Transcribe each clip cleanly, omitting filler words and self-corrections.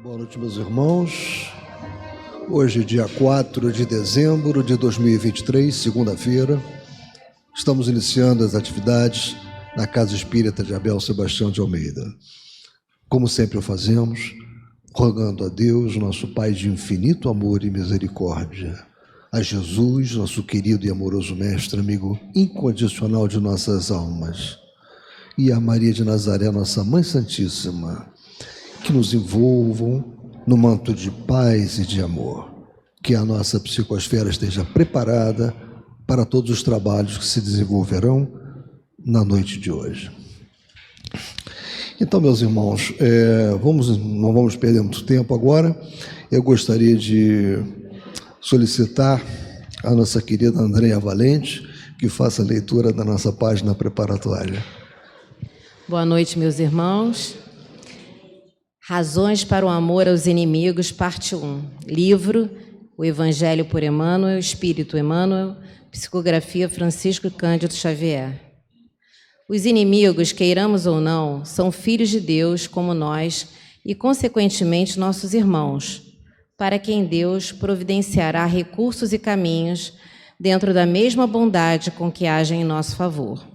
Boa noite, meus irmãos. Hoje, dia 4 de dezembro de 2023, segunda-feira, estamos iniciando as atividades na Casa Espírita de Abel Sebastião de Almeida. Como sempre o fazemos, rogando a Deus, nosso Pai de infinito amor e misericórdia, a Jesus, nosso querido e amoroso Mestre, amigo incondicional de nossas almas, e a Maria de Nazaré, nossa Mãe Santíssima, que nos envolvam no manto de paz e de amor, que a nossa psicosfera esteja preparada para todos os trabalhos que se desenvolverão na noite de hoje. Então, meus irmãos, não vamos perder muito tempo agora. Eu gostaria de solicitar a nossa querida Andréia Valente que faça a leitura da nossa página preparatória. Boa noite, meus irmãos. Razões para o amor aos inimigos, parte 1. Livro, O Evangelho por Emmanuel, Espírito Emmanuel, Psicografia Francisco Cândido Xavier. Os inimigos, queiramos ou não, são filhos de Deus como nós e, consequentemente, nossos irmãos, para quem Deus providenciará recursos e caminhos dentro da mesma bondade com que agem em nosso favor.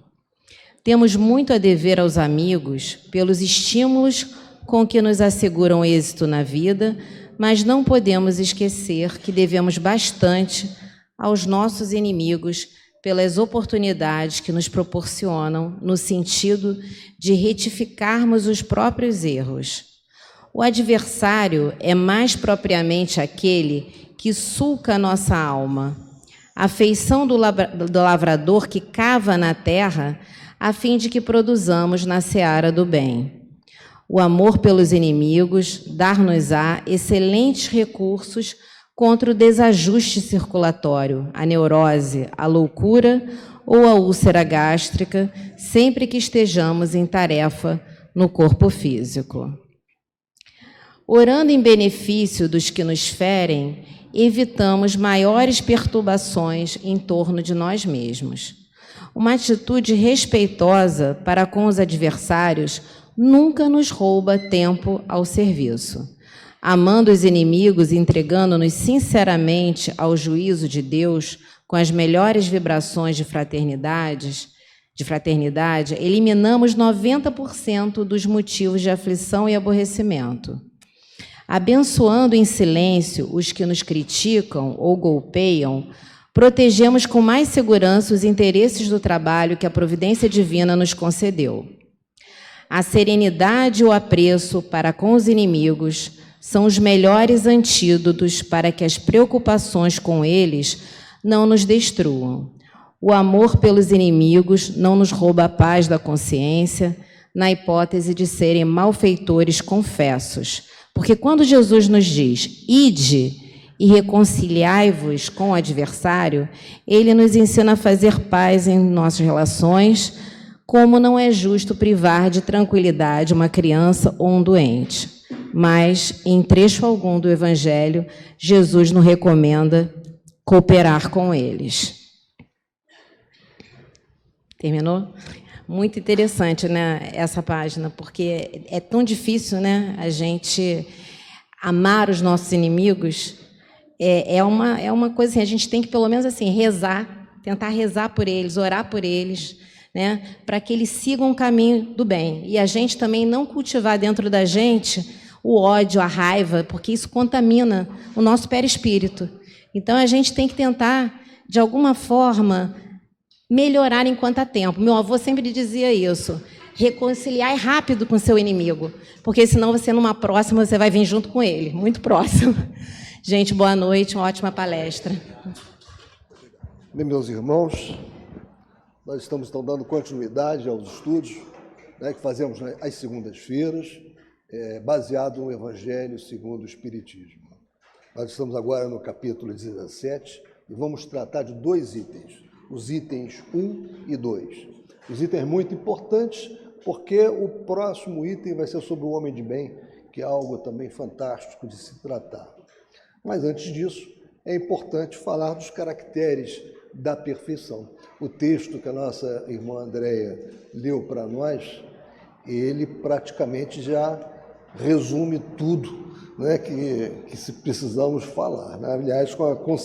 Temos muito a dever aos amigos pelos estímulos com que nos asseguram êxito na vida, mas não podemos esquecer que devemos bastante aos nossos inimigos pelas oportunidades que nos proporcionam no sentido de retificarmos os próprios erros. O adversário é mais propriamente aquele que sulca a nossa alma, a feição do lavrador que cava na terra a fim de que produzamos na seara do bem. O amor pelos inimigos dar-nos-á excelentes recursos contra o desajuste circulatório, a neurose, a loucura ou a úlcera gástrica, sempre que estejamos em tarefa no corpo físico. Orando em benefício dos que nos ferem, evitamos maiores perturbações em torno de nós mesmos. Uma atitude respeitosa para com os adversários nunca nos rouba tempo ao serviço. Amando os inimigos, entregando-nos sinceramente ao juízo de Deus, com as melhores vibrações de fraternidade, eliminamos 90% dos motivos de aflição e aborrecimento. Abençoando em silêncio os que nos criticam ou golpeiam, protegemos com mais segurança os interesses do trabalho que a providência divina nos concedeu. A serenidade e o apreço para com os inimigos são os melhores antídotos para que as preocupações com eles não nos destruam. O amor pelos inimigos não nos rouba a paz da consciência, na hipótese de serem malfeitores confessos. Porque quando Jesus nos diz, ide e reconciliai-vos com o adversário, ele nos ensina a fazer paz em nossas relações, como não é justo privar de tranquilidade uma criança ou um doente. Mas, em trecho algum do Evangelho, Jesus nos recomenda cooperar com eles. Terminou? Muito interessante, né, essa página, porque é tão difícil, né, a gente amar os nossos inimigos. É uma coisa assim, a gente tem que, pelo menos assim, rezar, tentar rezar por eles, orar por eles, né, para que eles sigam o caminho do bem. E a gente também não cultivar dentro da gente o ódio, a raiva, porque isso contamina o nosso perispírito. Então, a gente tem que tentar, de alguma forma, melhorar enquanto há tempo. Meu avô sempre dizia isso, reconciliar rápido com seu inimigo, porque senão você, numa próxima, você vai vir junto com ele, muito próximo. Gente, boa noite, uma ótima palestra. Bem, meus irmãos, nós estamos então dando continuidade aos estudos, né, que fazemos às segundas-feiras, baseado no Evangelho segundo o Espiritismo. Nós estamos agora no capítulo 17 e vamos tratar de dois itens, os itens 1 e 2. Os itens muito importantes, porque o próximo item vai ser sobre o homem de bem, que é algo também fantástico de se tratar. Mas antes disso, é importante falar dos caracteres da perfeição. O texto que a nossa irmã Andréia leu para nós, ele praticamente já resume tudo né, que se precisamos falar, né? Aliás, com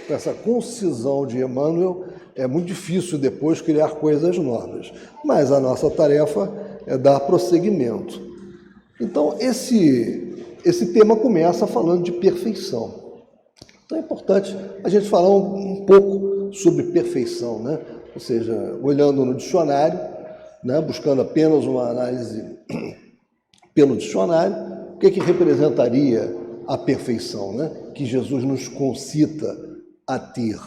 essa concisão de Emmanuel, é muito difícil depois criar coisas novas, mas a nossa tarefa é dar prosseguimento. Então, esse tema começa falando de perfeição. Então, é importante a gente falar um pouco sobre perfeição, né? Ou seja, olhando no dicionário, né, buscando apenas uma análise pelo dicionário, o que representaria a perfeição, né, que Jesus nos concita a ter.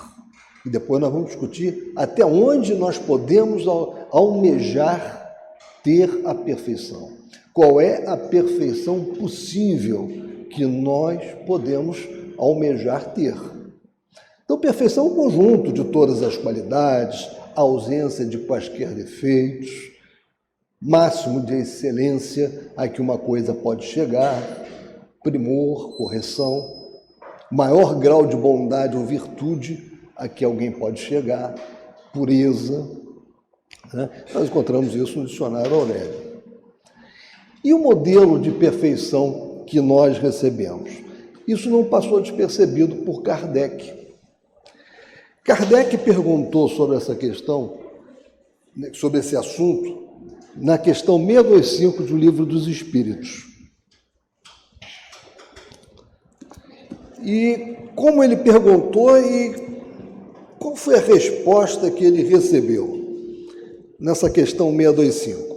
E depois nós vamos discutir até onde nós podemos almejar ter a perfeição. Qual é a perfeição possível que nós podemos almejar ter? Então, perfeição é um conjunto de todas as qualidades, a ausência de quaisquer defeitos, máximo de excelência a que uma coisa pode chegar, primor, correção, maior grau de bondade ou virtude a que alguém pode chegar, pureza, né? Nós encontramos isso no dicionário Aurélio. E o modelo de perfeição que nós recebemos? Isso não passou despercebido por Kardec. Kardec perguntou sobre essa questão, sobre esse assunto, na questão 625 do Livro dos Espíritos. E como ele perguntou e qual foi a resposta que ele recebeu nessa questão 625?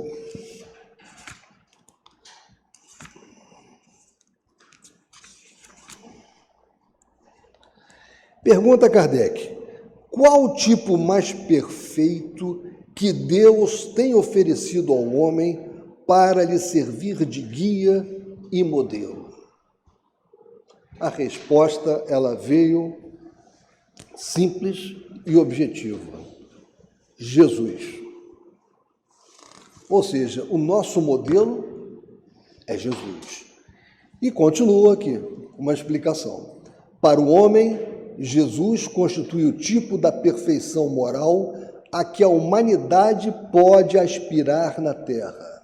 Pergunta Kardec: qual o tipo mais perfeito que Deus tem oferecido ao homem para lhe servir de guia e modelo? A resposta, ela veio simples e objetiva: Jesus. Ou seja, o nosso modelo é Jesus. E continua aqui uma explicação. Para o homem, Jesus constitui o tipo da perfeição moral a que a humanidade pode aspirar na Terra.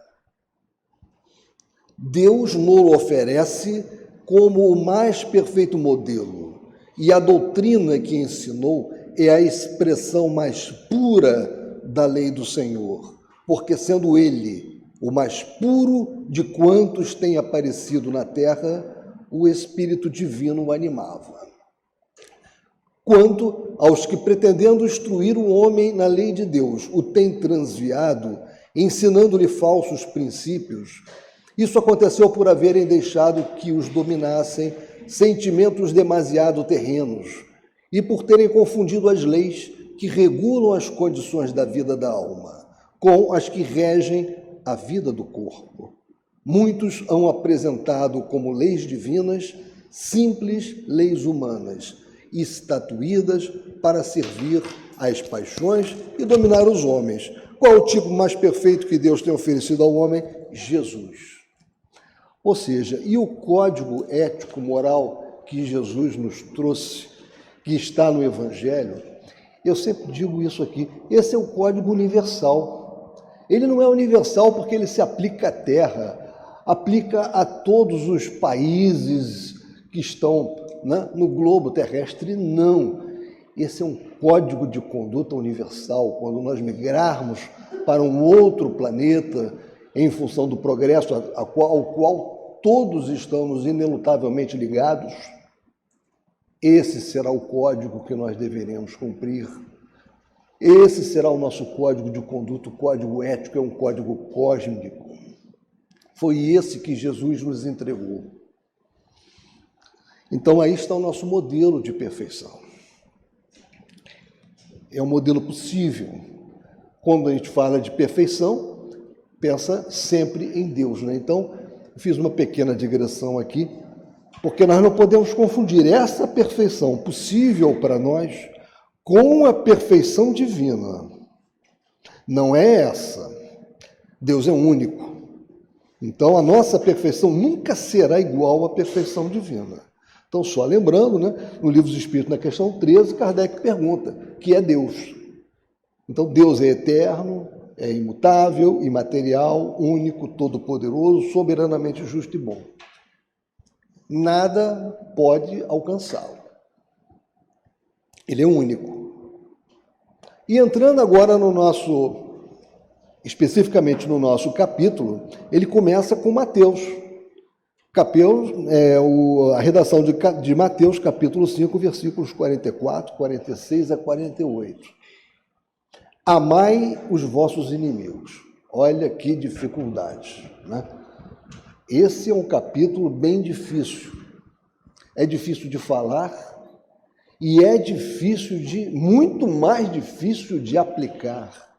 Deus nos oferece como o mais perfeito modelo, e a doutrina que ensinou é a expressão mais pura da lei do Senhor, porque sendo Ele o mais puro de quantos têm aparecido na Terra, o Espírito Divino o animava. Quanto aos que, pretendendo instruir o homem na lei de Deus, o têm transviado, ensinando-lhe falsos princípios, isso aconteceu por haverem deixado que os dominassem sentimentos demasiado terrenos e por terem confundido as leis que regulam as condições da vida da alma com as que regem a vida do corpo. Muitos hão apresentado como leis divinas simples leis humanas, estatuídas para servir às paixões e dominar os homens. Qual é o tipo mais perfeito que Deus tem oferecido ao homem? Jesus. Ou seja, e o código ético-moral que Jesus nos trouxe, que está no Evangelho, eu sempre digo isso aqui, esse é o código universal. Ele não é universal porque ele se aplica à Terra, aplica a todos os países que estão, né, no globo terrestre, não. Esse é um código de conduta universal. Quando nós migrarmos para um outro planeta, em função do progresso ao qual todos estamos inelutavelmente ligados, esse será o código que nós deveremos cumprir. Esse será o nosso código de conduta. O código ético é um código cósmico. Foi esse que Jesus nos entregou. Então, aí está o nosso modelo de perfeição. É um modelo possível. Quando a gente fala de perfeição, pensa sempre em Deus, né? Então, eu fiz uma pequena digressão aqui, porque nós não podemos confundir essa perfeição possível para nós com a perfeição divina. Não é essa. Deus é único. Então, a nossa perfeição nunca será igual à perfeição divina. Então, só lembrando, né, no Livro dos Espíritos, na questão 13, Kardec pergunta: que é Deus? Então, Deus é eterno, é imutável, imaterial, único, todo-poderoso, soberanamente justo e bom. nada pode alcançá-lo. Ele é único. E entrando agora especificamente no nosso capítulo, ele começa com Mateus. A redação de Mateus, capítulo 5, versículos 44, 46 a 48. Amai os vossos inimigos. Olha que dificuldade, né? Esse é um capítulo bem difícil. É difícil de falar e é muito mais difícil de aplicar.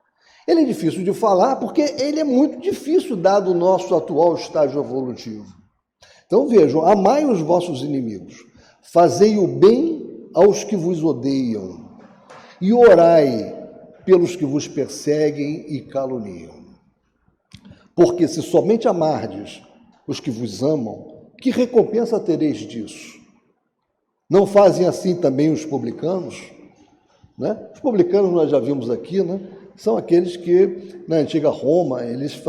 Ele é difícil de falar porque ele é muito difícil dado o nosso atual estágio evolutivo. Então vejam, amai os vossos inimigos, fazei o bem aos que vos odeiam e orai pelos que vos perseguem e caluniam. Porque se somente amardes os que vos amam, que recompensa tereis disso? Não fazem assim também os publicanos? Né? Os publicanos nós já vimos aqui, né? São aqueles que, na antiga Roma, eles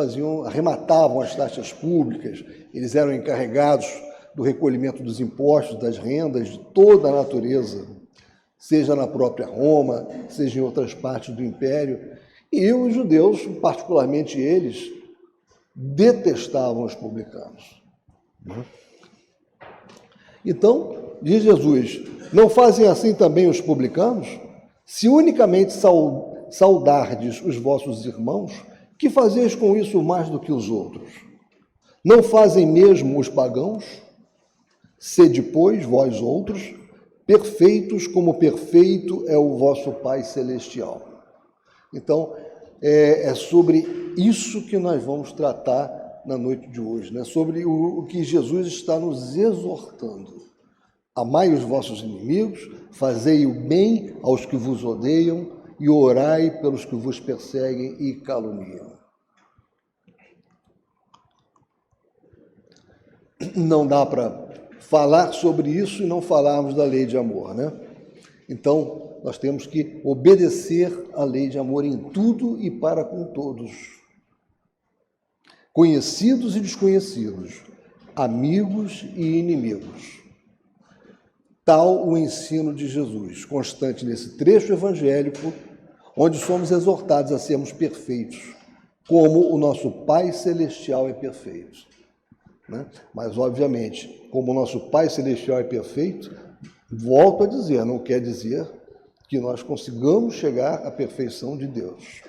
arrematavam as taxas públicas, eles eram encarregados do recolhimento dos impostos, das rendas, de toda a natureza, seja na própria Roma, seja em outras partes do Império. E os judeus, particularmente eles, detestavam os publicanos. Então, diz Jesus, não fazem assim também os publicanos? Se unicamente saudardes os vossos irmãos, que fazeis com isso mais do que os outros? Não fazem mesmo os pagãos? Sede, pois, vós outros, perfeitos como perfeito é o vosso Pai Celestial. Então, é sobre isso que nós vamos tratar na noite de hoje, né? Sobre o que Jesus está nos exortando. Amai os vossos inimigos, fazei o bem aos que vos odeiam e orai pelos que vos perseguem e caluniam. Não dá para falar sobre isso e não falarmos da lei de amor, né? Então, nós temos que obedecer à lei de amor em tudo e para com todos. Conhecidos e desconhecidos, amigos e inimigos. Tal o ensino de Jesus, constante nesse trecho evangélico, onde somos exortados a sermos perfeitos, como o nosso Pai Celestial é perfeito. Né? Mas, obviamente, como o nosso Pai Celestial é perfeito, volto a dizer, não quer dizer que nós consigamos chegar à perfeição de Deus.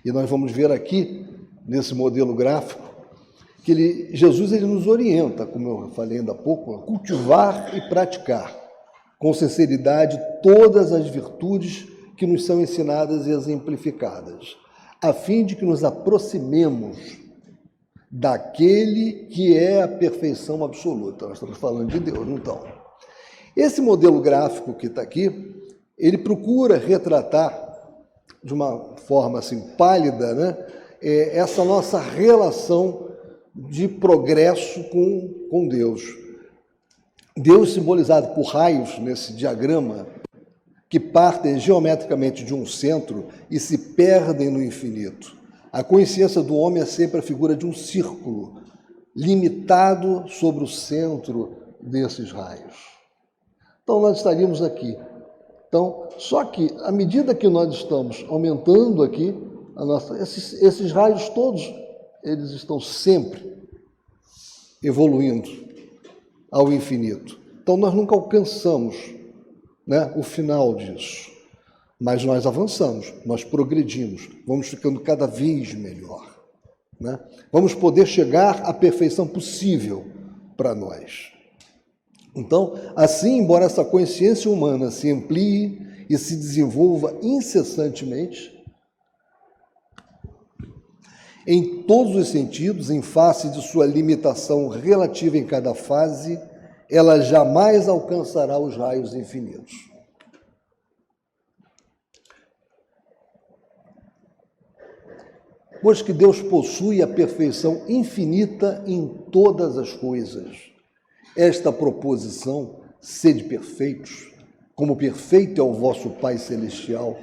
E nós vamos ver aqui, nesse modelo gráfico, que Jesus nos orienta, como eu falei ainda há pouco, a cultivar e praticar com sinceridade todas as virtudes que nos são ensinadas e exemplificadas, a fim de que nos aproximemos daquele que é a perfeição absoluta. Nós estamos falando de Deus, então. Esse modelo gráfico que está aqui, ele procura retratar de uma forma assim pálida, né, essa nossa relação de progresso com Deus. Deus simbolizado por raios nesse diagrama, que partem geometricamente de um centro e se perdem no infinito. A consciência do homem é sempre a figura de um círculo, limitado sobre o centro desses raios. Então, nós estaríamos aqui. Então, só que, à medida que nós estamos aumentando aqui, esses raios todos, eles estão sempre evoluindo ao infinito. Então, nós nunca alcançamos, né, o final disso. Mas nós avançamos, nós progredimos, vamos ficando cada vez melhor. Né? Vamos poder chegar à perfeição possível para nós. Então, assim, embora essa consciência humana se amplie e se desenvolva incessantemente, em todos os sentidos, em face de sua limitação relativa em cada fase, ela jamais alcançará os raios infinitos. Pois que Deus possui a perfeição infinita em todas as coisas. Esta proposição, sede perfeitos, como perfeito é o vosso Pai Celestial,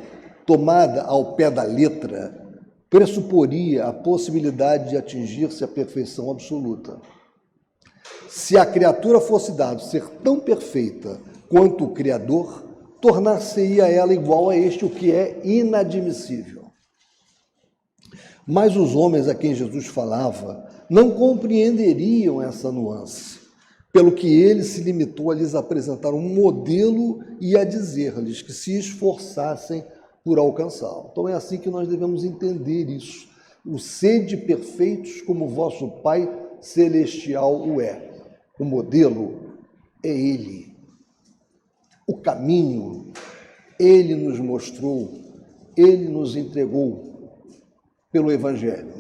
tomada ao pé da letra, pressuporia a possibilidade de atingir-se a perfeição absoluta. Se a criatura fosse dado ser tão perfeita quanto o Criador, tornar-se-ia ela igual a este, o que é inadmissível. Mas os homens a quem Jesus falava não compreenderiam essa nuance, pelo que ele se limitou a lhes apresentar um modelo e a dizer-lhes que se esforçassem por alcançá-lo. Então é assim que nós devemos entender isso. O sede perfeitos como vosso Pai Celestial o é. O modelo é Ele. O caminho, Ele nos mostrou, Ele nos entregou pelo Evangelho.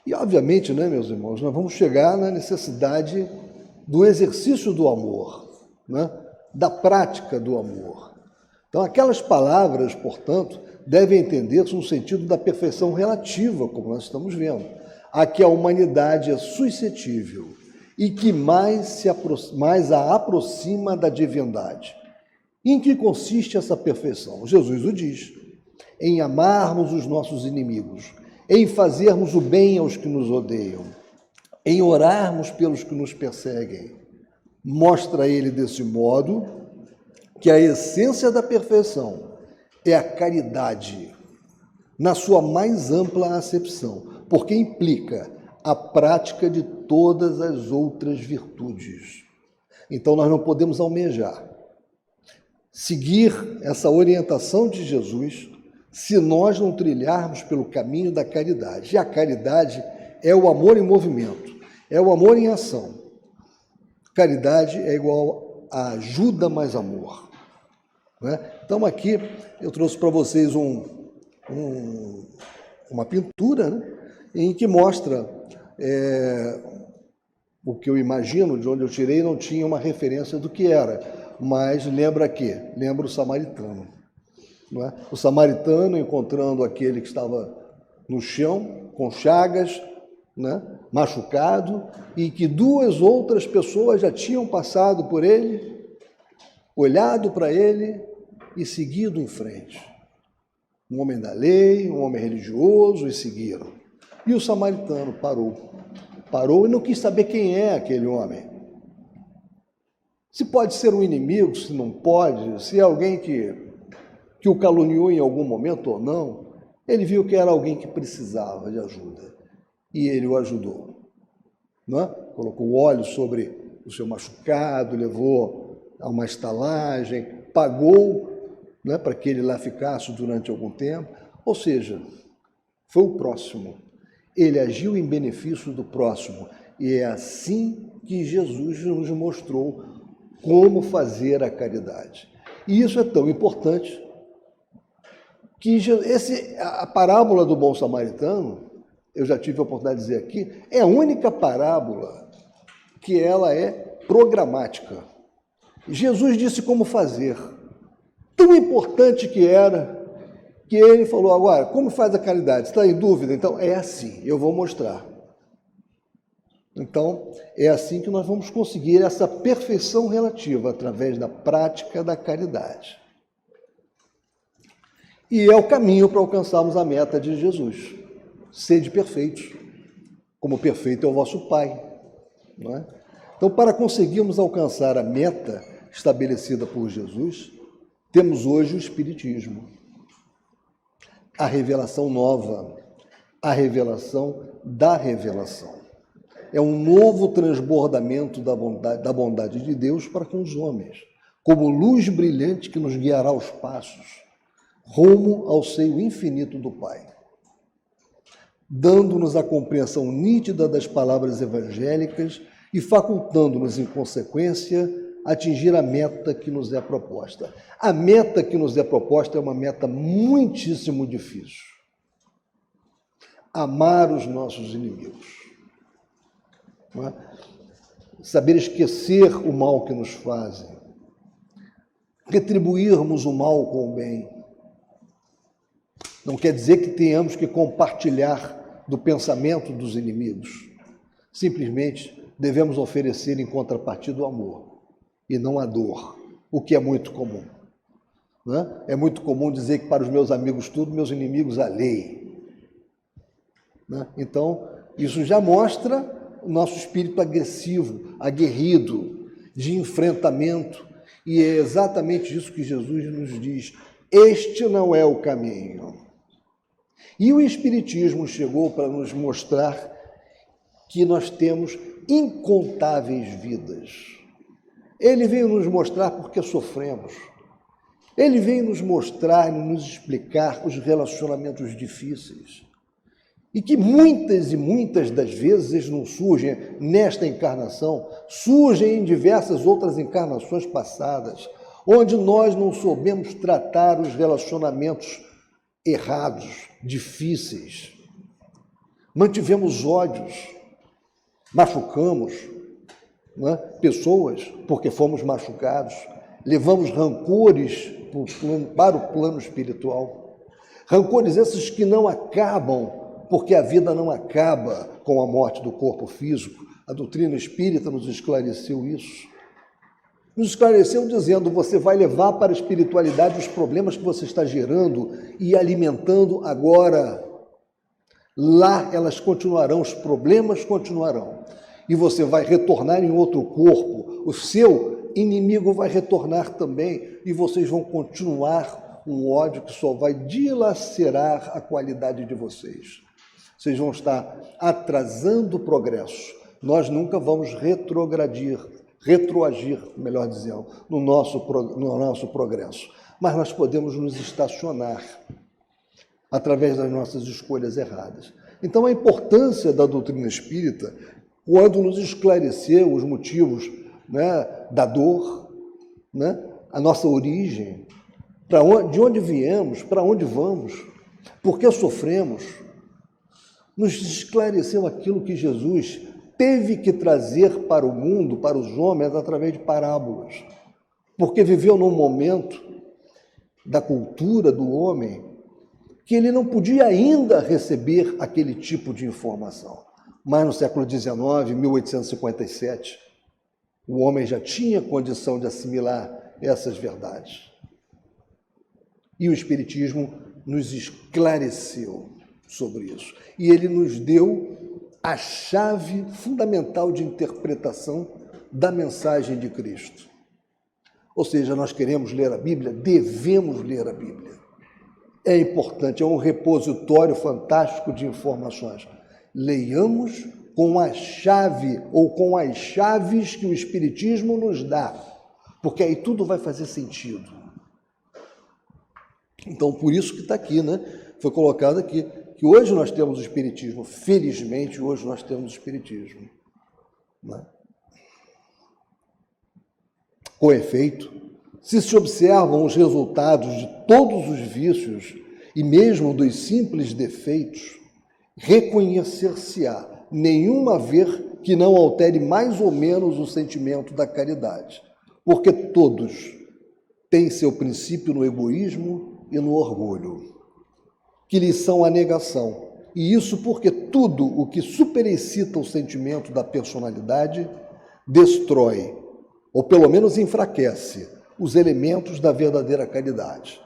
E, obviamente, né, meus irmãos, nós vamos chegar na necessidade do exercício do amor, né, da prática do amor. Então, aquelas palavras, portanto, devem entender-se no sentido da perfeição relativa, como nós estamos vendo, a que a humanidade é suscetível e que mais a aproxima da divindade. Em que consiste essa perfeição? Jesus o diz: em amarmos os nossos inimigos, em fazermos o bem aos que nos odeiam, em orarmos pelos que nos perseguem. Mostra ele desse modo que a essência da perfeição é a caridade, na sua mais ampla acepção, porque implica a prática de todas as outras virtudes. Então nós não podemos almejar seguir essa orientação de Jesus se nós não trilharmos pelo caminho da caridade. E a caridade é o amor em movimento, é o amor em ação. Caridade é igual a ajuda mais amor. Né? Então aqui eu trouxe para vocês uma pintura, né, em que mostra o que eu imagino, de onde eu tirei, não tinha uma referência do que era, mas lembra o samaritano. Não é? O samaritano encontrando aquele que estava no chão, com chagas, né, machucado, e que duas outras pessoas já tinham passado por ele, olhado para ele e seguido em frente. Um homem da lei, um homem religioso, e seguiram. E o samaritano parou e não quis saber quem é aquele homem. Se pode ser um inimigo, se não pode, se é alguém que o caluniou em algum momento ou não, ele viu que era alguém que precisava de ajuda. E ele o ajudou. Não é? Colocou óleo sobre o seu machucado, levou a uma estalagem, pagou, né, para que ele lá ficasse durante algum tempo. Ou seja, foi o próximo. Ele agiu em benefício do próximo. E é assim que Jesus nos mostrou como fazer a caridade. E isso é tão importante que a parábola do bom samaritano, eu já tive a oportunidade de dizer aqui, é a única parábola que ela é programática. Jesus disse como fazer. Tão importante que era, que ele falou: agora, como faz a caridade? Está em dúvida? Então, é assim, eu vou mostrar. Então, é assim que nós vamos conseguir essa perfeição relativa, através da prática da caridade. E é o caminho para alcançarmos a meta de Jesus. Sede perfeitos, como perfeito é o vosso Pai. Não é? Então, para conseguirmos alcançar a meta estabelecida por Jesus, temos hoje o Espiritismo. A revelação nova, a revelação da revelação. É um novo transbordamento da bondade de Deus para com os homens, como luz brilhante que nos guiará os passos rumo ao seio infinito do Pai, dando-nos a compreensão nítida das palavras evangélicas e facultando-nos, em consequência, atingir a meta que nos é proposta. A meta que nos é proposta é uma meta muitíssimo difícil. Amar os nossos inimigos. Não é? Saber esquecer o mal que nos fazem. Retribuirmos o mal com o bem. Não quer dizer que tenhamos que compartilhar do pensamento dos inimigos. Simplesmente devemos oferecer em contrapartida o amor e não a dor, o que é muito comum. Não é? É muito comum dizer que para os meus amigos tudo, meus inimigos a lei. né? Então, isso já mostra o nosso espírito agressivo, aguerrido, de enfrentamento, e é exatamente isso que Jesus nos diz: este não é o caminho. E o Espiritismo chegou para nos mostrar que nós temos incontáveis vidas. Ele veio nos mostrar porque sofremos. Ele veio nos mostrar e nos explicar os relacionamentos difíceis. E que muitas e muitas das vezes eles não surgem nesta encarnação, surgem em diversas outras encarnações passadas, onde nós não soubemos tratar os relacionamentos errados, difíceis. Mantivemos ódios, machucamos, né, pessoas porque fomos machucados, levamos rancores para o plano espiritual. Rancores esses que não acabam, porque a vida não acaba com a morte do corpo físico. A doutrina espírita nos esclareceu isso. Nos esclareceu dizendo: você vai levar para a espiritualidade os problemas que você está gerando e alimentando agora. Lá elas continuarão, os problemas continuarão. E você vai retornar em outro corpo. O seu inimigo vai retornar também. E vocês vão continuar um ódio que só vai dilacerar a qualidade de vocês. Vocês vão estar atrasando o progresso. Nós nunca vamos retroagir, melhor dizendo, no nosso progresso. Mas nós podemos nos estacionar através das nossas escolhas erradas. Então, a importância da doutrina espírita, quando nos esclareceu os motivos, né, da dor, né, a nossa origem, de onde viemos, para onde vamos, por que sofremos, nos esclareceu aquilo que Jesus teve que trazer para o mundo, para os homens, através de parábolas, porque viveu num momento da cultura do homem que ele não podia ainda receber aquele tipo de informação. Mas no século XIX, 1857, o homem já tinha condição de assimilar essas verdades. E o Espiritismo nos esclareceu sobre isso. E ele nos deu a chave fundamental de interpretação da mensagem de Cristo. Ou seja, nós queremos ler a Bíblia, devemos ler a Bíblia. É importante, é um repositório fantástico de informações. Leiamos com a chave ou com as chaves que o Espiritismo nos dá, porque aí tudo vai fazer sentido. Então, por isso que está aqui, né? Foi colocado aqui, que hoje nós temos o Espiritismo. Felizmente, hoje nós temos o Espiritismo, né? Com efeito, se observam os resultados de todos os vícios e mesmo dos simples defeitos, reconhecer-se-á nenhum haver que não altere mais ou menos o sentimento da caridade, porque todos têm seu princípio no egoísmo e no orgulho, que lhes são a negação, e isso porque tudo o que superexcita o sentimento da personalidade destrói, ou pelo menos enfraquece, os elementos da verdadeira caridade,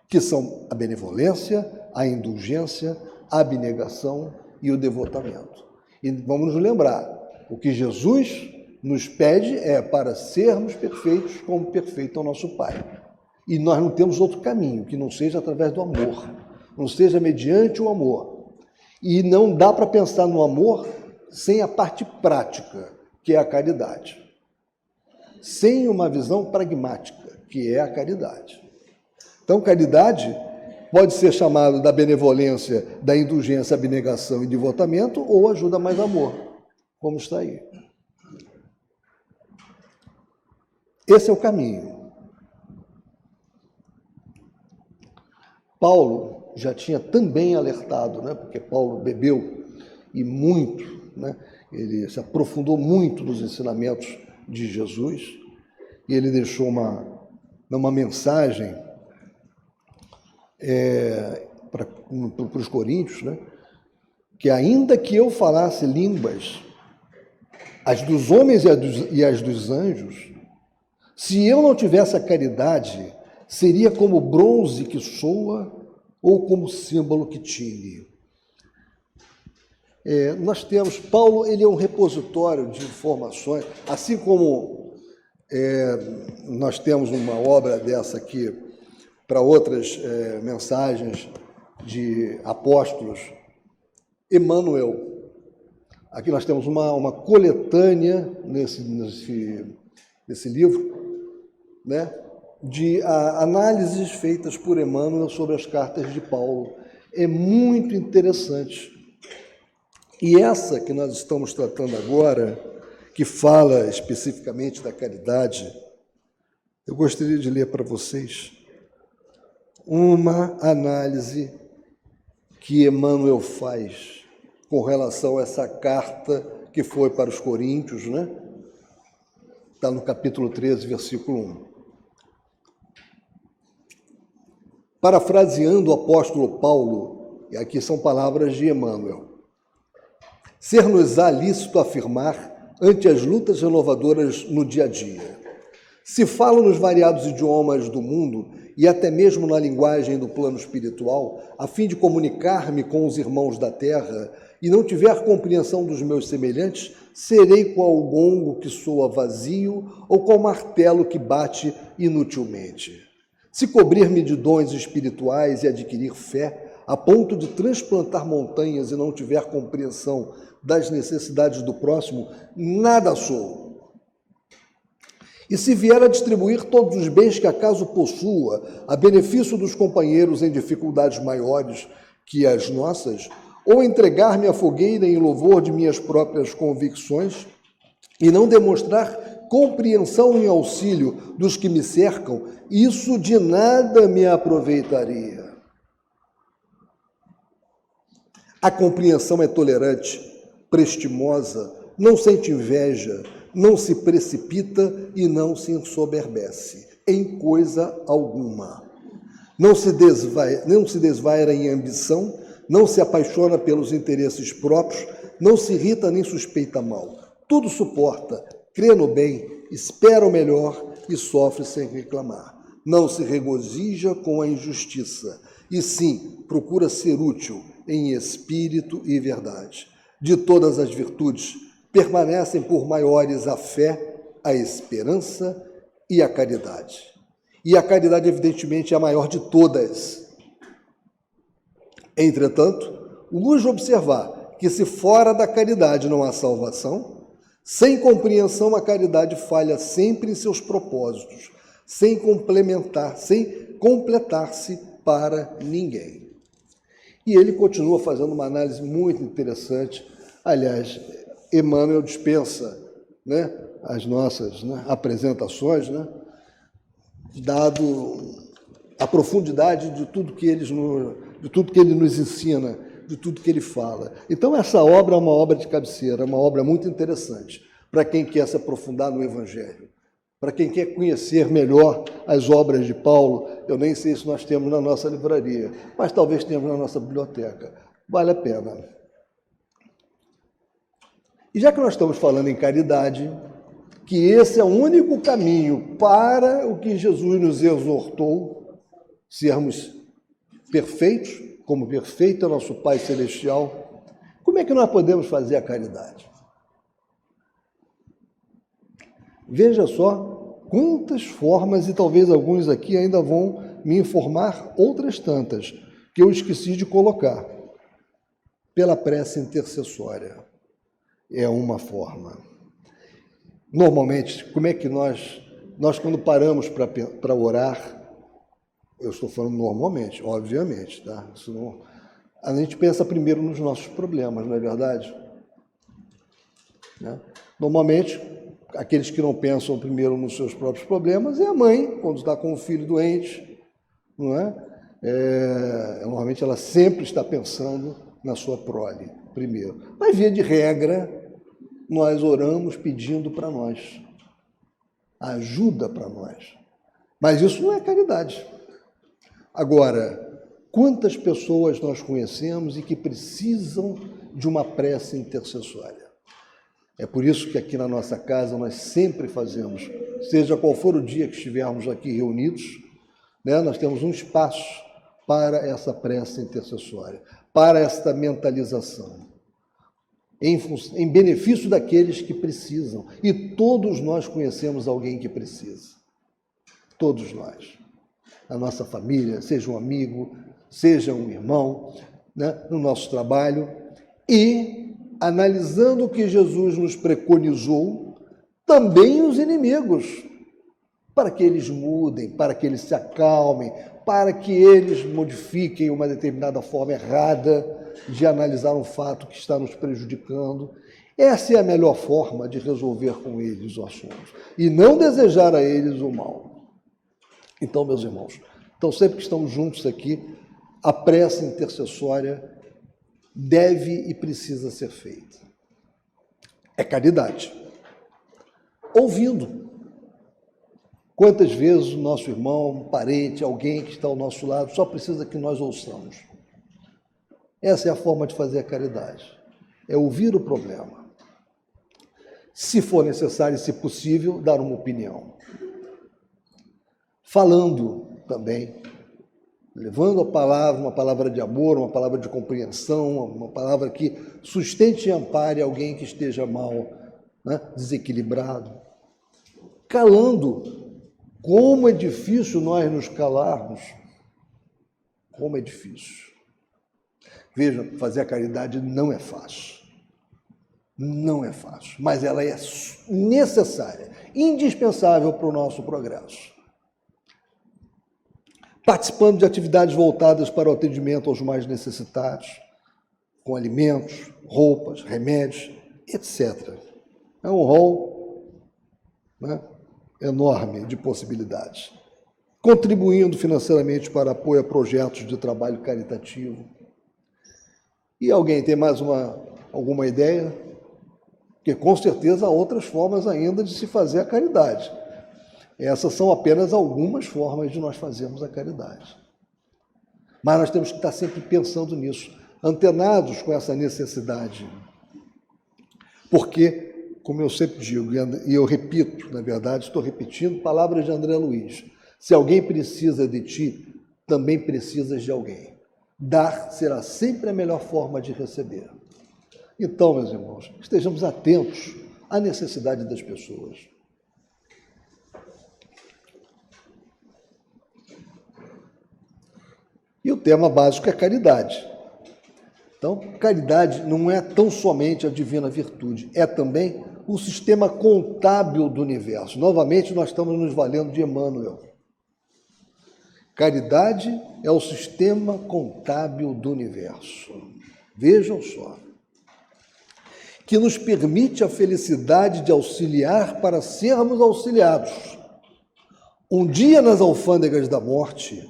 que são a benevolência, a indulgência, a abnegação e o devotamento. E vamos nos lembrar, o que Jesus nos pede é para sermos perfeitos como perfeito é o nosso Pai. E nós não temos outro caminho, que não seja através do amor, não seja mediante o amor. E não dá para pensar no amor sem a parte prática, que é a caridade. Sem uma visão pragmática, que é a caridade. Então, caridade pode ser chamado da benevolência, da indulgência, abnegação e devotamento, ou ajuda mais amor, como está aí. Esse é o caminho. Paulo já tinha também alertado, né? Porque Paulo bebeu e muito, né? Ele se aprofundou muito nos ensinamentos de Jesus, e ele deixou uma mensagem para os coríntios, né? Que ainda que eu falasse línguas, as dos homens e as dos anjos, se eu não tivesse a caridade, seria como bronze que soa ou como símbolo que tine. Nós temos, Paulo, ele é um repositório de informações, assim como nós temos uma obra dessa aqui para outras mensagens de apóstolos, Emmanuel. Aqui nós temos uma coletânea nesse livro, né, de análises feitas por Emmanuel sobre as cartas de Paulo. É muito interessante. E essa que nós estamos tratando agora, que fala especificamente da caridade, eu gostaria de ler para vocês uma análise que Emmanuel faz com relação a essa carta que foi para os Coríntios, né? Está no capítulo 13, versículo 1. Parafraseando o apóstolo Paulo, e aqui são palavras de Emmanuel: ser-nos-á lícito afirmar ante as lutas renovadoras no dia a dia. Se falo nos variados idiomas do mundo e até mesmo na linguagem do plano espiritual, a fim de comunicar-me com os irmãos da terra, e não tiver compreensão dos meus semelhantes, serei qual o gongo que soa vazio ou qual martelo que bate inutilmente. Se cobrir-me de dons espirituais e adquirir fé, a ponto de transplantar montanhas e não tiver compreensão das necessidades do próximo, nada sou. E se vier a distribuir todos os bens que acaso possua, a benefício dos companheiros em dificuldades maiores que as nossas, ou entregar-me à fogueira em louvor de minhas próprias convicções, e não demonstrar compreensão em auxílio dos que me cercam, isso de nada me aproveitaria. A compreensão é tolerante, prestimosa, não sente inveja, não se precipita e não se ensoberbece em coisa alguma. Não se desvaira em ambição, não se apaixona pelos interesses próprios, não se irrita nem suspeita mal. Tudo suporta, crê no bem, espera o melhor e sofre sem reclamar. Não se regozija com a injustiça, e sim procura ser útil em espírito e verdade. De todas as virtudes, permanecem por maiores a fé, a esperança e a caridade. E a caridade, evidentemente, é a maior de todas. Entretanto, urge observar que se fora da caridade não há salvação, sem compreensão a caridade falha sempre em seus propósitos, sem completar-se para ninguém. E ele continua fazendo uma análise muito interessante. Aliás, Emmanuel dispensa, né, as nossas, né, apresentações, né, dado a profundidade de tudo que ele nos ensina, de tudo que ele fala. Então, essa obra é uma obra de cabeceira, uma obra muito interessante para quem quer se aprofundar no Evangelho, para quem quer conhecer melhor as obras de Paulo. Eu nem sei se nós temos na nossa livraria, mas talvez tenhamos na nossa biblioteca. Vale a pena. E já que nós estamos falando em caridade, que esse é o único caminho para o que Jesus nos exortou, sermos perfeitos, como perfeito é nosso Pai Celestial, como é que nós podemos fazer a caridade? Veja só quantas formas, e talvez alguns aqui ainda vão me informar outras tantas, que eu esqueci de colocar. Pela prece intercessória. É uma forma. Normalmente, como é que nós quando paramos para orar, eu estou falando normalmente, obviamente, tá? A gente pensa primeiro nos nossos problemas, não é verdade? Né? Normalmente, aqueles que não pensam primeiro nos seus próprios problemas é a mãe, quando está com um filho doente, não é? Normalmente ela sempre está pensando na sua prole primeiro. Mas, via de regra, nós oramos pedindo para nós, ajuda para nós. Mas isso não é caridade. Agora, quantas pessoas nós conhecemos e que precisam de uma prece intercessória? É por isso que aqui na nossa casa nós sempre fazemos, seja qual for o dia que estivermos aqui reunidos, né, nós temos um espaço para essa prece intercessória, para esta mentalização. em benefício daqueles que precisam. E todos nós conhecemos alguém que precisa. Todos nós. A nossa família, seja um amigo, seja um irmão, né, no nosso trabalho. E, analisando o que Jesus nos preconizou, também os inimigos, para que eles mudem, para que eles se acalmem, para que eles modifiquem uma determinada forma errada de analisar um fato que está nos prejudicando. Essa é a melhor forma de resolver com eles o assunto, e não desejar a eles o mal. Então, meus irmãos, sempre que estamos juntos aqui, a prece intercessória deve e precisa ser feita. É caridade. Ouvindo. Quantas vezes o nosso irmão, um parente, alguém que está ao nosso lado, só precisa que nós ouçamos. Essa é a forma de fazer a caridade. É ouvir o problema. Se for necessário e se possível, dar uma opinião. Falando também, levando a palavra, uma palavra de amor, uma palavra de compreensão, uma palavra que sustente e ampare alguém que esteja mal, né, desequilibrado. Calando. Como é difícil nós nos calarmos. Como é difícil. Veja, fazer a caridade não é fácil. Não é fácil, mas ela é necessária, indispensável para o nosso progresso. Participando de atividades voltadas para o atendimento aos mais necessitados, com alimentos, roupas, remédios, etc. É um rol, né, enorme de possibilidades. Contribuindo financeiramente para apoio a projetos de trabalho caritativo. E alguém tem mais alguma ideia? Porque com certeza há outras formas ainda de se fazer a caridade. Essas são apenas algumas formas de nós fazermos a caridade. Mas nós temos que estar sempre pensando nisso, antenados com essa necessidade. Porque, como eu sempre digo, e eu repito, na verdade, estou repetindo palavras de André Luiz, se alguém precisa de ti, também precisas de alguém. Dar será sempre a melhor forma de receber. Então, meus irmãos, estejamos atentos à necessidade das pessoas. E o tema básico é caridade. Então, caridade não é tão somente a divina virtude, é também o sistema contábil do universo. Novamente, nós estamos nos valendo de Emmanuel. Caridade é o sistema contábil do universo. Vejam só. Que nos permite a felicidade de auxiliar para sermos auxiliados. Um dia nas alfândegas da morte,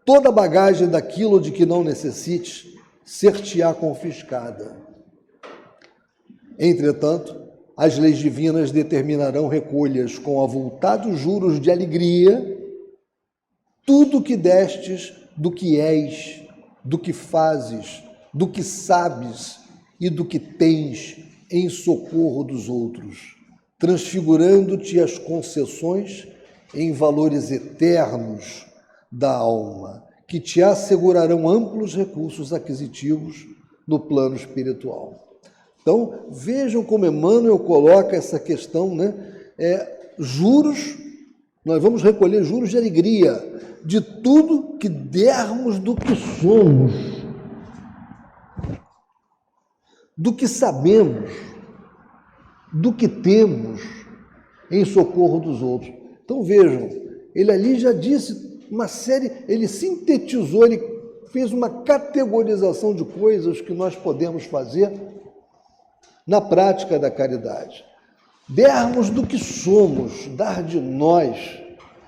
toda a bagagem daquilo de que não necessites ser-te-á confiscada. Entretanto, as leis divinas determinarão recolhas com avultados juros de alegria tudo o que destes do que és, do que fazes, do que sabes e do que tens em socorro dos outros, transfigurando-te as concessões em valores eternos da alma, que te assegurarão amplos recursos aquisitivos no plano espiritual. Então, vejam como Emmanuel coloca essa questão, né? Juros, nós vamos recolher juros de alegria, de tudo que dermos do que somos, do que sabemos, do que temos em socorro dos outros. Então, vejam, ele ali já disse uma série, ele sintetizou, ele fez uma categorização de coisas que nós podemos fazer na prática da caridade. Dermos do que somos, dar de nós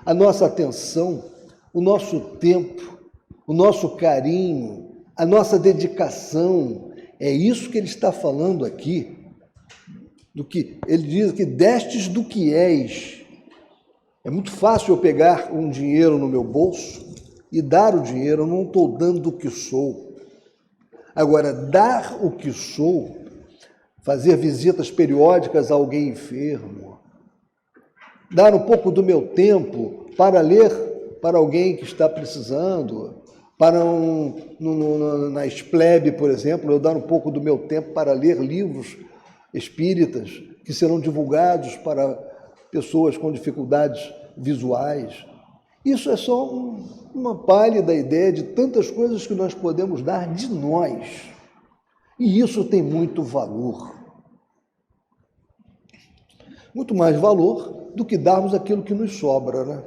a nossa atenção, o nosso tempo, o nosso carinho, a nossa dedicação. É isso que ele está falando aqui, do que ele diz que destes do que és. É muito fácil eu pegar um dinheiro no meu bolso e dar o dinheiro, eu não estou dando o que sou. Agora, dar o que sou, fazer visitas periódicas a alguém enfermo, dar um pouco do meu tempo para ler para alguém que está precisando, para na Esplebe, por exemplo, eu dar um pouco do meu tempo para ler livros espíritas que serão divulgados para pessoas com dificuldades visuais. Isso é só uma pálida ideia de tantas coisas que nós podemos dar de nós. E isso tem muito valor. Muito mais valor do que darmos aquilo que nos sobra, né?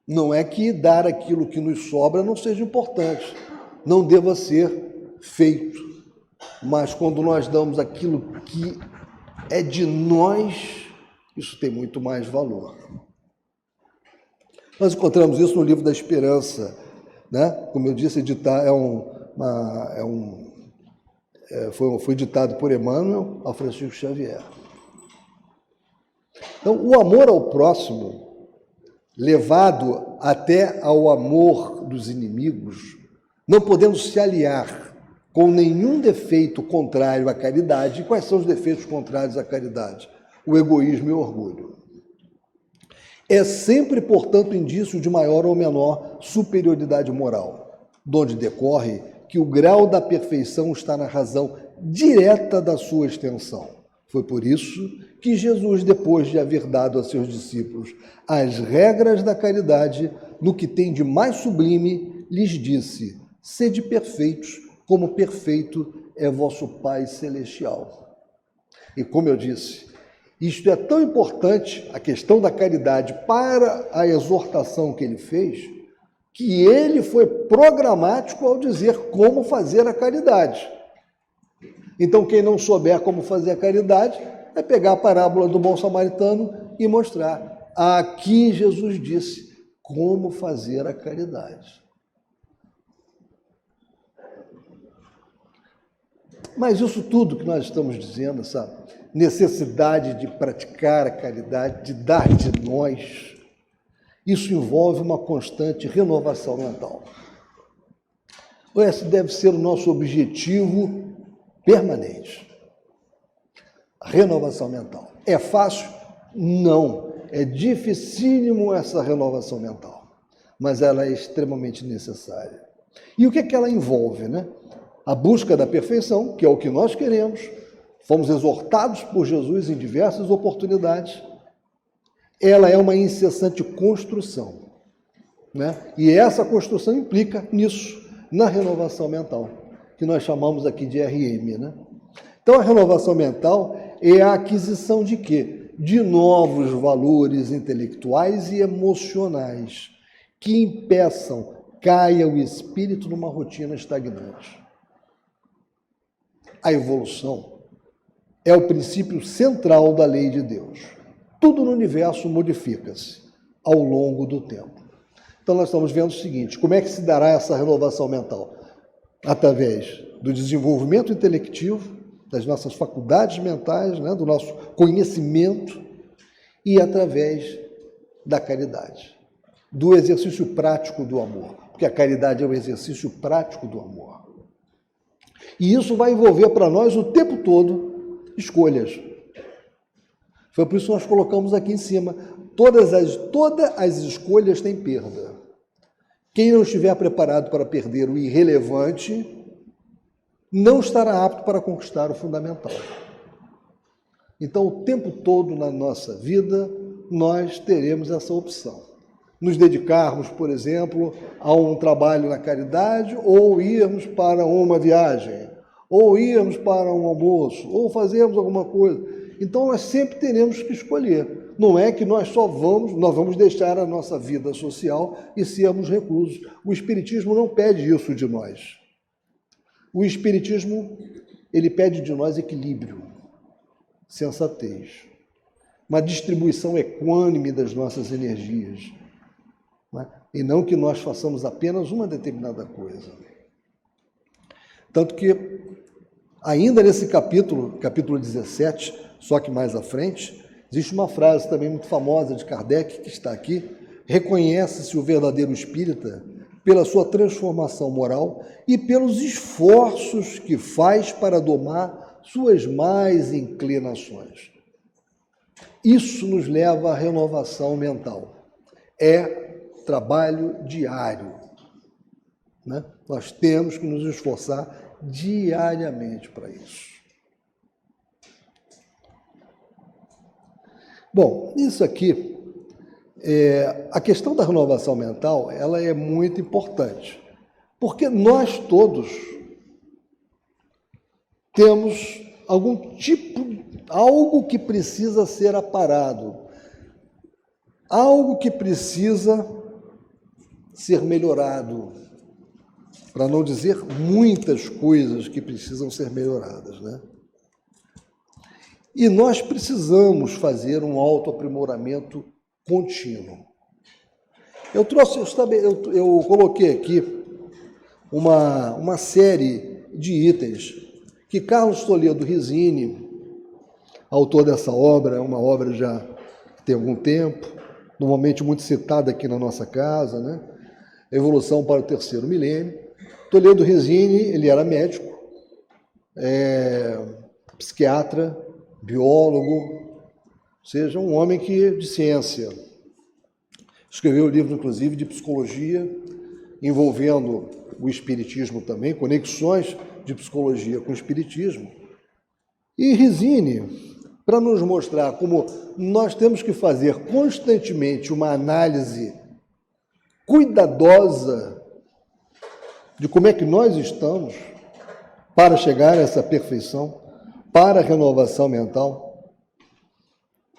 Não é que dar aquilo que nos sobra não seja importante, não deva ser feito, mas quando nós damos aquilo que é de nós, isso tem muito mais valor. Nós encontramos isso no Livro da Esperança, né? Como eu disse, foi ditado por Emmanuel a Francisco Xavier. Então, o amor ao próximo, levado até ao amor dos inimigos, não podendo se aliar com nenhum defeito contrário à caridade. E quais são os defeitos contrários à caridade? O egoísmo e o orgulho. É sempre, portanto, indício de maior ou menor superioridade moral, donde decorre que o grau da perfeição está na razão direta da sua extensão. Foi por isso que Jesus, depois de haver dado a seus discípulos as regras da caridade, no que tem de mais sublime, lhes disse: sede perfeitos, como perfeito é vosso Pai Celestial. E como eu disse, isto é tão importante, a questão da caridade, para a exortação que ele fez, que ele foi programático ao dizer como fazer a caridade. Então, quem não souber como fazer a caridade, é pegar a parábola do bom samaritano e mostrar. Aqui Jesus disse como fazer a caridade. Mas isso tudo que nós estamos dizendo, essa necessidade de praticar a caridade, de dar de nós, isso envolve uma constante renovação mental. Esse deve ser o nosso objetivo permanente. A renovação mental. É fácil? Não. É dificílimo essa renovação mental, mas ela é extremamente necessária. E o que é que ela envolve, né? A busca da perfeição, que é o que nós queremos, fomos exortados por Jesus em diversas oportunidades. Ela é uma incessante construção, né? E essa construção implica nisso, na renovação mental, que nós chamamos aqui de RM, né? Então, a renovação mental é a aquisição de quê? De novos valores intelectuais e emocionais que impeçam, caia o espírito numa rotina estagnante. A evolução é o princípio central da lei de Deus. Tudo no universo modifica-se ao longo do tempo. Então, nós estamos vendo o seguinte: como é que se dará essa renovação mental? Através do desenvolvimento intelectivo, das nossas faculdades mentais, né, do nosso conhecimento, e através da caridade, do exercício prático do amor, porque a caridade é o exercício prático do amor. E isso vai envolver para nós o tempo todo escolhas. Foi por isso que nós colocamos aqui em cima, todas as escolhas têm perda. Quem não estiver preparado para perder o irrelevante, não estará apto para conquistar o fundamental. Então, o tempo todo na nossa vida, nós teremos essa opção. Nos dedicarmos, por exemplo, a um trabalho na caridade, ou irmos para uma viagem, ou irmos para um almoço, ou fazermos alguma coisa. Então, nós sempre teremos que escolher. Não é que nós vamos deixar a nossa vida social e sermos reclusos. O Espiritismo não pede isso de nós. O Espiritismo, ele pede de nós equilíbrio, sensatez, uma distribuição equânime das nossas energias, né? E não que nós façamos apenas uma determinada coisa. Tanto que, ainda nesse capítulo 17, só que mais à frente, existe uma frase também muito famosa de Kardec, que está aqui: reconhece-se o verdadeiro espírita pela sua transformação moral e pelos esforços que faz para domar suas más inclinações. Isso nos leva à renovação mental. É trabalho diário. né? Nós temos que nos esforçar diariamente para isso. Bom, isso aqui, a questão da renovação mental, ela é muito importante, porque nós todos temos algo que precisa ser aparado, algo que precisa ser melhorado, para não dizer muitas coisas que precisam ser melhoradas, né? E nós precisamos fazer um autoaprimoramento contínuo. Eu coloquei aqui uma série de itens que Carlos Toledo Rizzini, autor dessa obra, é uma obra já que tem algum tempo, normalmente muito citada aqui na nossa casa, né? Evolução para o Terceiro Milênio. Toledo Rizzini, ele era médico, psiquiatra, biólogo, ou seja, um homem de ciência. Escreveu um livro, inclusive, de psicologia, envolvendo o espiritismo também, conexões de psicologia com o espiritismo. E Rizzini, para nos mostrar como nós temos que fazer constantemente uma análise cuidadosa de como é que nós estamos para chegar a essa perfeição, para a renovação mental,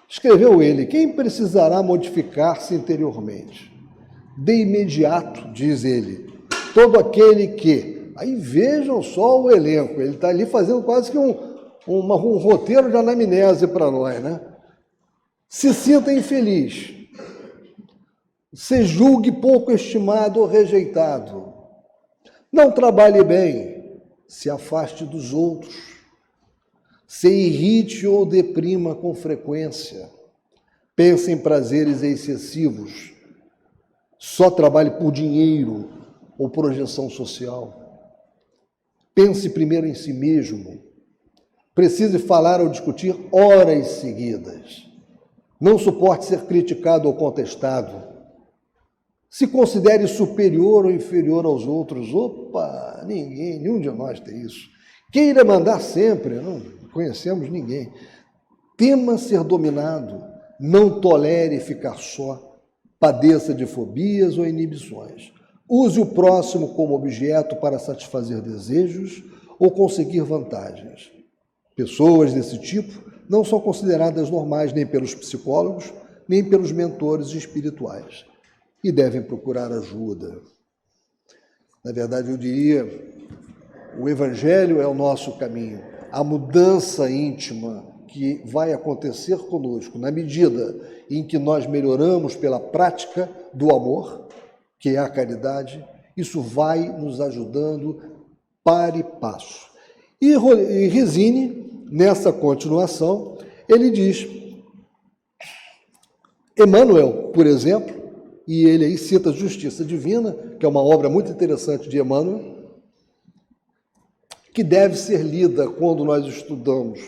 escreveu ele: quem precisará modificar-se interiormente? De imediato, diz ele, todo aquele que... Aí vejam só o elenco, ele está ali fazendo quase que um roteiro de anamnese para nós, né? Se sinta infeliz, se julgue pouco estimado ou rejeitado, não trabalhe bem, se afaste dos outros, se irrite ou deprima com frequência, pense em prazeres excessivos, só trabalhe por dinheiro ou projeção social. Pense primeiro em si mesmo, precise falar ou discutir horas seguidas, não suporte ser criticado ou contestado, se considere superior ou inferior aos outros. Opa, nenhum de nós tem isso. Queira mandar sempre, não conhecemos ninguém. Tema ser dominado, não tolere ficar só, padeça de fobias ou inibições. Use o próximo como objeto para satisfazer desejos ou conseguir vantagens. Pessoas desse tipo não são consideradas normais nem pelos psicólogos, nem pelos mentores espirituais, e devem procurar ajuda. Na verdade, eu diria, o Evangelho é o nosso caminho. A mudança íntima que vai acontecer conosco, na medida em que nós melhoramos pela prática do amor, que é a caridade, isso vai nos ajudando para e passo. E Rizzini, nessa continuação, ele diz, Emmanuel, por exemplo, e ele aí cita Justiça Divina, que é uma obra muito interessante de Emmanuel, que deve ser lida quando nós estudamos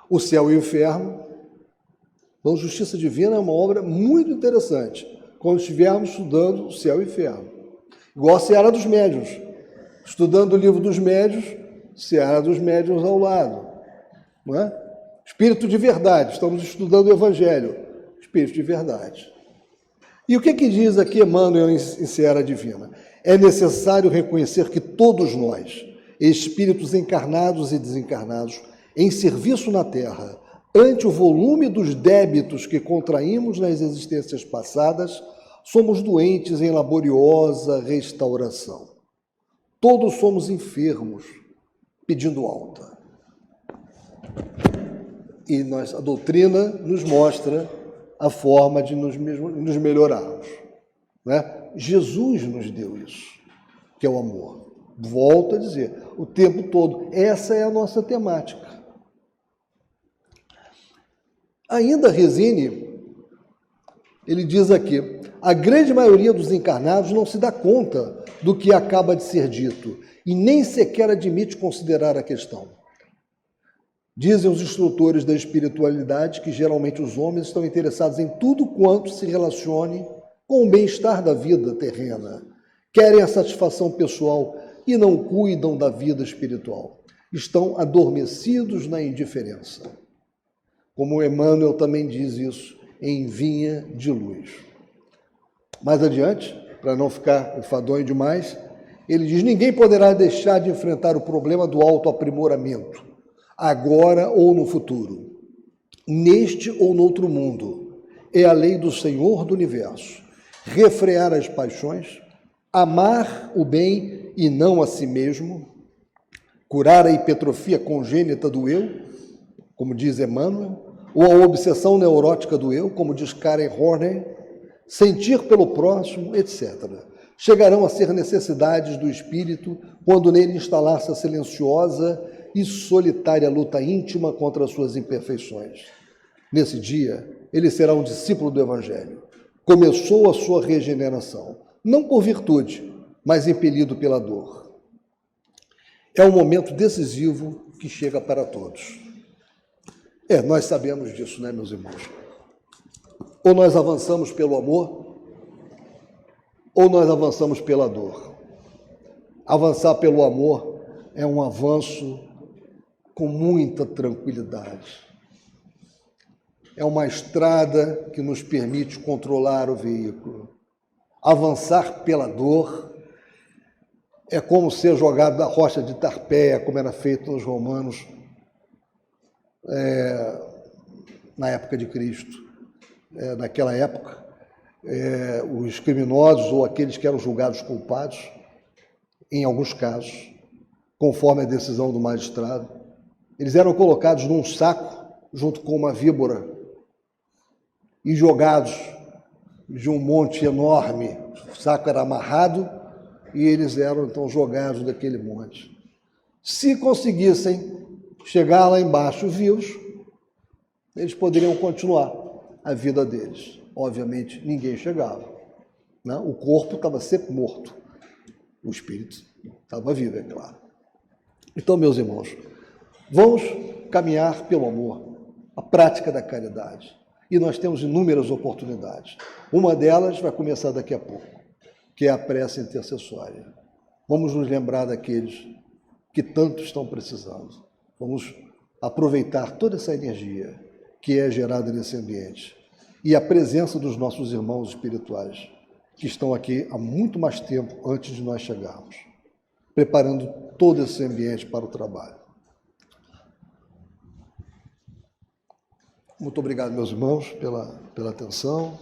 o céu e o inferno. Então, Justiça Divina é uma obra muito interessante quando estivermos estudando o céu e o inferno. Igual a Seara dos Médiuns. Estudando o livro dos médiuns, Seara dos Médiuns ao lado. Não é? Espírito de verdade. Estamos estudando o Evangelho. Espírito de verdade. E o que diz aqui Emmanuel em Seara Divina? É necessário reconhecer que todos nós, espíritos encarnados e desencarnados, em serviço na Terra, ante o volume dos débitos que contraímos nas existências passadas, somos doentes em laboriosa restauração. Todos somos enfermos, pedindo alta. E a doutrina nos mostra a forma de nos melhorarmos, né? Jesus nos deu isso, que é o amor. Volto a dizer, o tempo todo, essa é a nossa temática. Ainda Rizzini, ele diz aqui, a grande maioria dos encarnados não se dá conta do que acaba de ser dito e nem sequer admite considerar a questão. Dizem os instrutores da espiritualidade que geralmente os homens estão interessados em tudo quanto se relacione com o bem-estar da vida terrena, querem a satisfação pessoal e não cuidam da vida espiritual. Estão adormecidos na indiferença. Como Emmanuel também diz isso em Vinha de Luz. Mais adiante, para não ficar enfadonho demais, ele diz: ninguém poderá deixar de enfrentar o problema do autoaprimoramento, agora ou no futuro, neste ou noutro mundo. É a lei do Senhor do Universo. Refrear as paixões, amar o bem e não a si mesmo, curar a hipertrofia congênita do eu, como diz Emmanuel, ou a obsessão neurótica do eu, como diz Karen Horney, sentir pelo próximo, etc. Chegarão a ser necessidades do espírito quando nele instalar-se a silenciosa e solitária luta íntima contra as suas imperfeições. Nesse dia, ele será um discípulo do Evangelho. Começou a sua regeneração, não por virtude, mas impelido pela dor. É um momento decisivo que chega para todos. Nós sabemos disso, né, meus irmãos? Ou nós avançamos pelo amor, ou nós avançamos pela dor. Avançar pelo amor é um avanço com muita tranquilidade. É uma estrada que nos permite controlar o veículo. Avançar pela dor é como ser jogado da rocha de Tarpeia, como era feito nos romanos na época de Cristo. Naquela época, os criminosos ou aqueles que eram julgados culpados, em alguns casos, conforme a decisão do magistrado, eles eram colocados num saco junto com uma víbora e jogados de um monte enorme. O saco era amarrado e eles eram então jogados daquele monte. Se conseguissem chegar lá embaixo vivos, eles poderiam continuar a vida deles. Obviamente, ninguém chegava, né? O corpo estava sempre morto, o espírito estava vivo, é claro. Então, meus irmãos, vamos caminhar pelo amor, a prática da caridade. E nós temos inúmeras oportunidades. Uma delas vai começar daqui a pouco, que é a prece intercessória. Vamos nos lembrar daqueles que tanto estão precisando. Vamos aproveitar toda essa energia que é gerada nesse ambiente e a presença dos nossos irmãos espirituais, que estão aqui há muito mais tempo antes de nós chegarmos, preparando todo esse ambiente para o trabalho. Muito obrigado, meus irmãos, pela atenção.